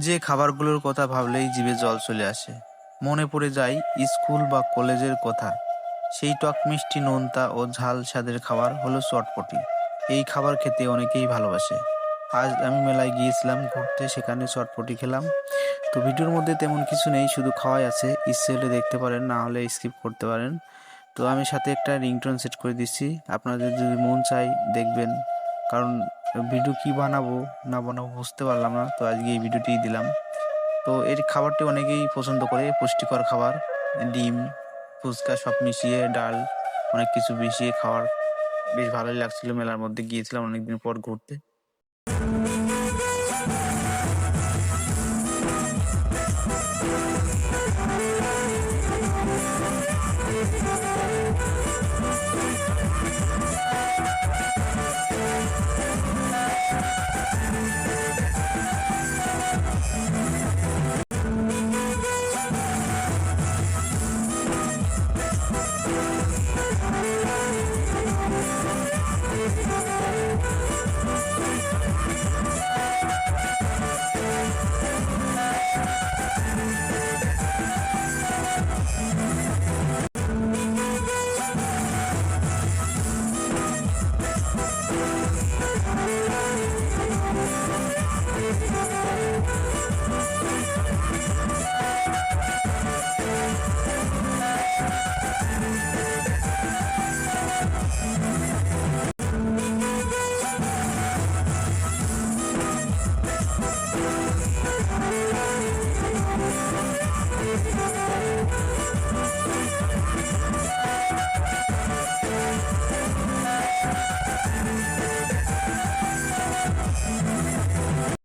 যে খাবারগুলোর কথা ভাবলেই জিভে জল চলে আসে, মনে পড়ে যায় স্কুল বা কলেজের কথা। সেই টক মিষ্টি নোনতা ও ঝাল স্বাদের খাবার হলো চটপটি। এই খাবার খেতে অনেকেই ভালোবাসে। আজ আমি মেলায় গিয়েছিলাম ঘুরতে, সেখানে চটপটি খেলাম। তো ভিডিওর মধ্যে তেমন কিছু নেই, শুধু খাওয়াই আছে। ইচ্ছে হলে দেখতে পারেন, না হলে স্কিপ করতে পারেন। তো আমি সাথে একটা রিংটোন সেট করে দিচ্ছি, আপনাদের যদি মন চাই দেখবেন। কারণ ভিডিও কি বানাবো না বানাবো বুঝতে পারলাম না, তো আজকে এই ভিডিওটিই দিলাম। তো এর খাবারটি অনেকেই পছন্দ করে, পুষ্টিকর খাবার। ডিম, ফুচকা সব মিশিয়ে, ডাল, অনেক কিছু মিশিয়ে খাওয়ার বেশ ভালোই লাগছিল। মেলার মধ্যে গিয়েছিলাম অনেকদিন পর ঘুরতে।